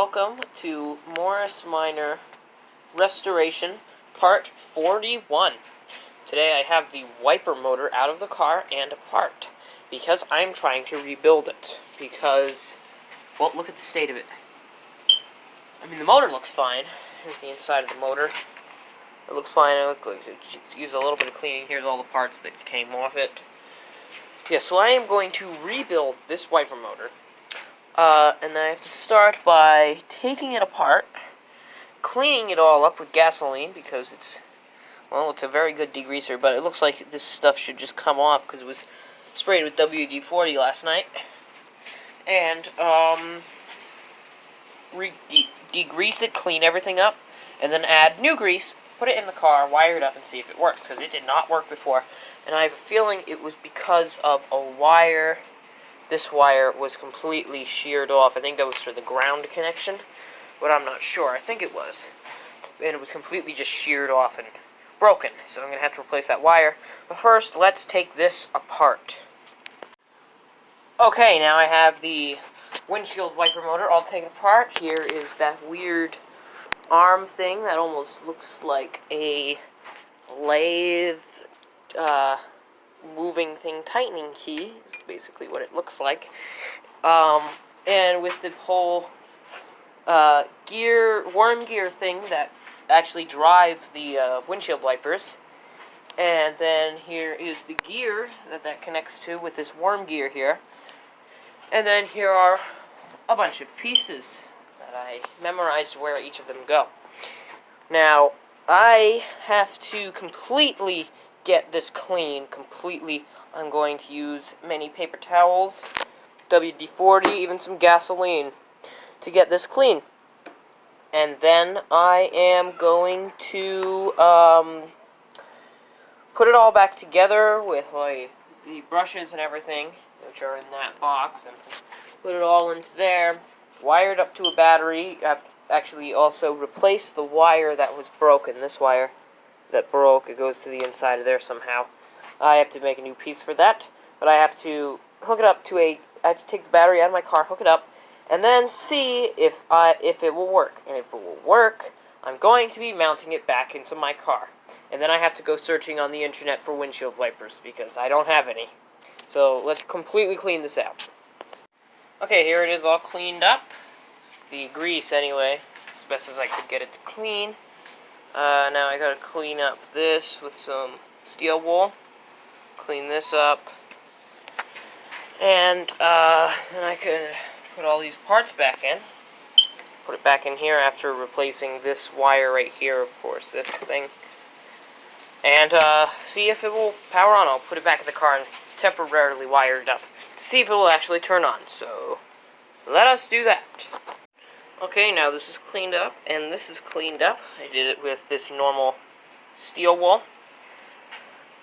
welcome to Morris Minor Restoration Part 41. Today I have the wiper motor out of the car and apart, because I'm trying to rebuild it, because, well, look at the state of it. I mean, the motor looks fine. Here's the inside of the motor. It looks fine. It looks like it's used a little bit of cleaning. Here's all the parts that came off it. Yeah, so I am going to rebuild this wiper motor. And then I have to start by taking it apart, cleaning it all up with gasoline, because it's a very good degreaser, but it looks like this stuff should just come off, because it was sprayed with WD-40 last night. And, degrease it, clean everything up, and then add new grease, put it in the car, wire it up, and see if it works, because it did not work before. And I have a feeling it was because of a wire. This wire was completely sheared off. I think that was for the ground connection, but I'm not sure. I think it was. And it was completely just sheared off and broken, so I'm going to have to replace that wire. But first, let's take this apart. Okay, now I have the windshield wiper motor all taken apart. Here is that weird arm thing that almost looks like a lathe, moving thing, tightening key is basically what it looks like. And with the whole worm gear thing that actually drives the windshield wipers. And then here is the gear that connects to with this worm gear here. And then here are a bunch of pieces that I memorized where each of them go. Now, I have to completely get this clean, completely. I'm going to use many paper towels, WD-40, even some gasoline to get this clean. And then I am going to put it all back together with like the brushes and everything, which are in that box, and put it all into there, wire it up to a battery. I've actually also replaced the wire that was broken. This wire that broke, it goes to the inside of there somehow. I have to make a new piece for that, but I have to hook it up to I have to take the battery out of my car, hook it up, and then see if it will work. And if it will work, I'm going to be mounting it back into my car. And then I have to go searching on the internet for windshield wipers, because I don't have any. So let's completely clean this out. Okay, here it is all cleaned up. The grease, anyway, as best as I could get it to clean. Now I gotta clean up this with some steel wool. Clean this up. And then I can put all these parts back in. Put it back in here after replacing this wire right here, of course, this thing. And see if it will power on. I'll put it back in the car and temporarily wire it up to see if it will actually turn on. So let us do that. Okay, now this is cleaned up, and this is cleaned up. I did it with this normal steel wool.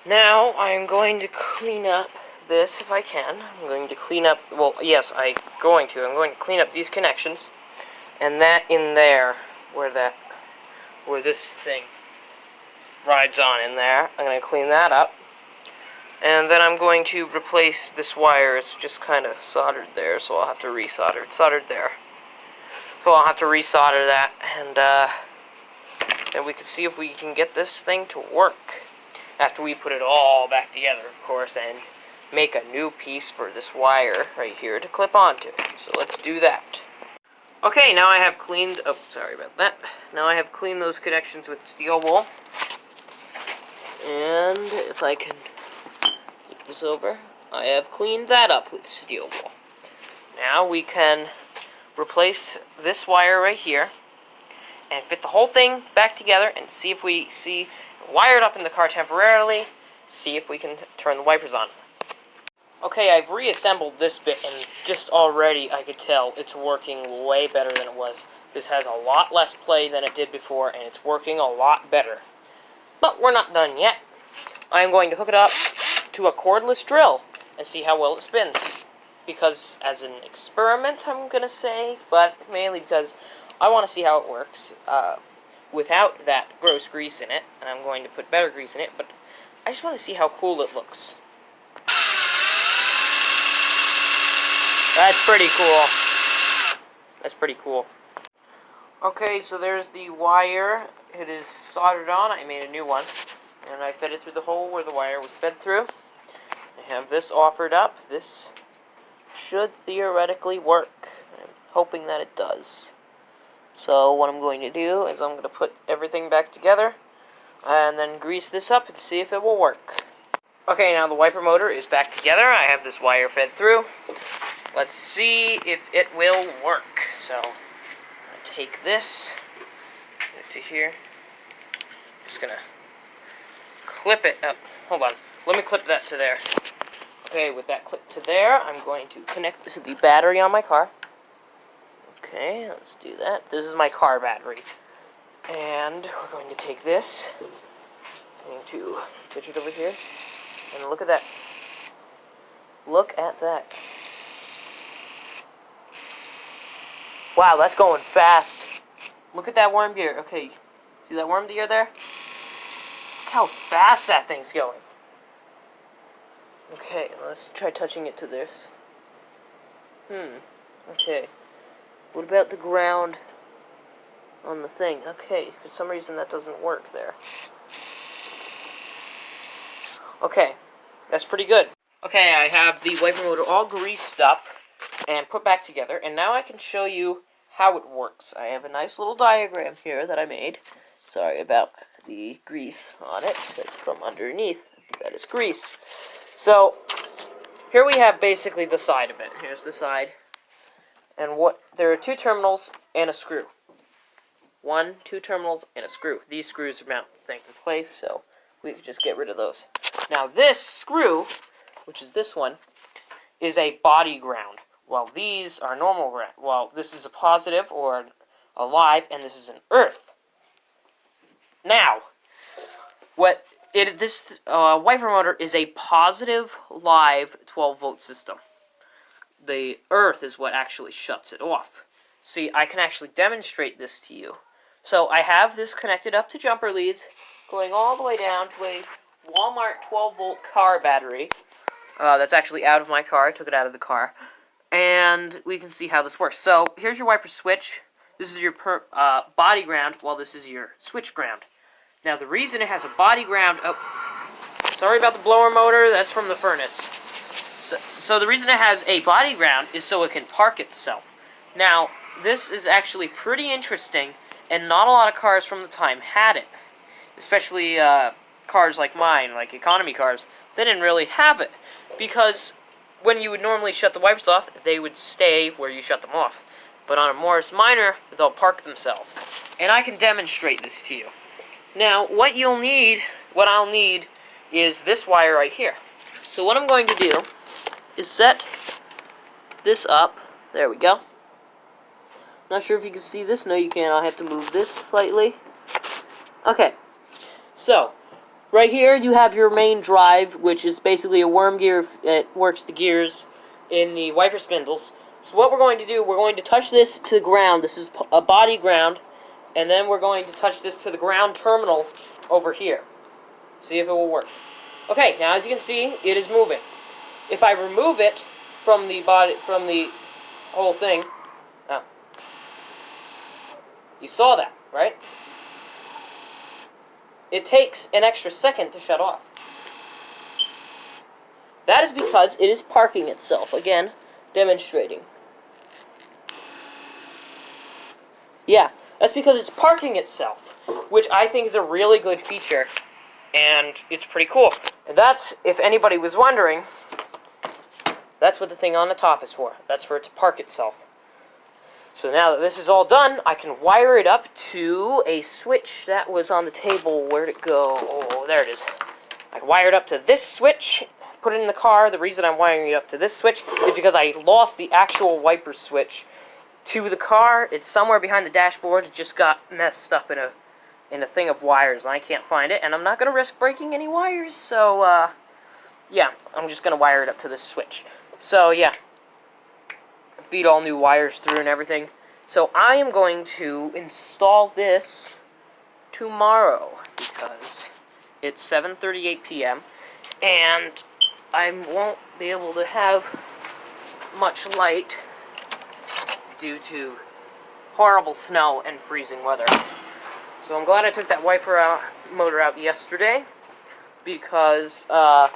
Now, I'm going to clean up this if I can. I'm going to clean up, well, yes, I'm going to clean up these connections, and that in there, where this thing rides on in there. I'm going to clean that up. And then I'm going to replace this wire. It's just kind of soldered there, so I'll have to resolder. It's soldered there. So I'll have to resolder that, and then we can see if we can get this thing to work. After we put it all back together, of course, and make a new piece for this wire right here to clip onto. So let's do that. Okay, now I have cleaned, oh, sorry about that. Now I have cleaned those connections with steel wool. And if I can flip this over, I have cleaned that up with steel wool. Now we can replace this wire right here and fit the whole thing back together and see if we wire it up in the car temporarily, see if we can turn the wipers on. Okay, I've reassembled this bit, and just already I could tell it's working way better than it was. This has a lot less play than it did before, and it's working a lot better. But we're not done yet. I'm going to hook it up to a cordless drill and see how well it spins. Because, as an experiment, I'm going to say, but mainly because I want to see how it works without that gross grease in it, and I'm going to put better grease in it, but I just want to see how cool it looks. That's pretty cool. That's pretty cool. Okay, so there's the wire. It is soldered on. I made a new one. And I fed it through the hole where the wire was fed through. I have this offered up. This should theoretically work. I'm hoping that it does. So what I'm going to do is I'm going to put everything back together and then grease this up and see if it will work. Okay, now the wiper motor is back together. I have this wire fed through. Let's see if it will work. So I'm going to take this to here. Just going to clip it up. Hold on. Let me clip that to there. Okay, with that clip to there, I'm going to connect this to the battery on my car. Okay, let's do that. This is my car battery. And we're going to take this. I'm going to pitch it over here. And look at that. Look at that. Wow, that's going fast. Look at that worm gear. Okay, see that worm gear there? Look how fast that thing's going. Okay, let's try touching it to this. Okay. What about the ground on the thing? Okay, for some reason that doesn't work there. Okay, that's pretty good. Okay, I have the wiper motor all greased up and put back together, and now I can show you how it works. I have a nice little diagram here that I made. Sorry about the grease on it. That's from underneath. That is grease. So, here we have basically the side of it. Here's the side. And there are 2 terminals and a screw. 2 terminals, and a screw. These screws mount the thing in place, so we can just get rid of those. Now this screw, which is this one, is a body ground, while these are normal ground. Well, this is a positive or a live, and this is an earth. Now, this wiper motor is a positive live 12-volt system. The earth is what actually shuts it off. See, I can actually demonstrate this to you. So I have this connected up to jumper leads, going all the way down to a Walmart 12-volt car battery. That's actually out of my car. I took it out of the car. And we can see how this works. So here's your wiper switch. This is your body ground, while this is your switch ground. Now the reason it has a body ground... Oh, sorry about the blower motor. That's from the furnace. So the reason it has a body ground is so it can park itself. Now, this is actually pretty interesting, and not a lot of cars from the time had it. Especially cars like mine, like economy cars. They didn't really have it, because when you would normally shut the wipers off, they would stay where you shut them off. But on a Morris Minor, they'll park themselves. And I can demonstrate this to you. Now, what I'll need, is this wire right here. So what I'm going to do is set this up. There we go. Not sure if you can see this. No, you can't. I'll have to move this slightly. Okay. So, right here you have your main drive, which is basically a worm gear. It works the gears in the wiper spindles. So what we're going to do, we're going to touch this to the ground. This is a body ground. And then we're going to touch this to the ground terminal over here. See if it will work. Okay, now as you can see, it is moving. If I remove it from the whole thing, you saw that, right? It takes an extra second to shut off. That is because it is parking itself. Again, demonstrating. Yeah, that's because it's parking itself, which I think is a really good feature, and it's pretty cool. And that's, if anybody was wondering, that's what the thing on the top is for. That's for it to park itself. So now that this is all done, I can wire it up to a switch that was on the table. Where'd it go? Oh, there it is. I wired up to this switch, put it in the car. The reason I'm wiring it up to this switch is because I lost the actual wiper switch to the car. It's somewhere behind the dashboard. It just got messed up in a thing of wires, and I can't find it. And I'm not going to risk breaking any wires, so, yeah, I'm just going to wire it up to this switch. So, yeah, feed all new wires through and everything. So I am going to install this tomorrow, because it's 7:38 p.m., and I won't be able to have much light due to horrible snow and freezing weather. So I'm glad I took that motor out yesterday, because I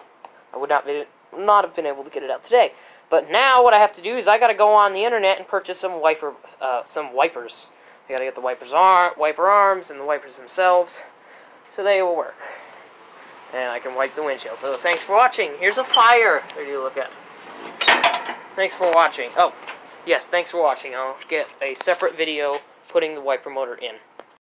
would not have been able to get it out today. But now what I have to do is I got to go on the internet and purchase some wipers. I got to get the wiper arms and the wipers themselves, so they will work. And I can wipe the windshield. So thanks for watching. Here's a fire. There you look at. Thanks for watching. Oh, yes, thanks for watching. I'll get a separate video putting the wiper motor in.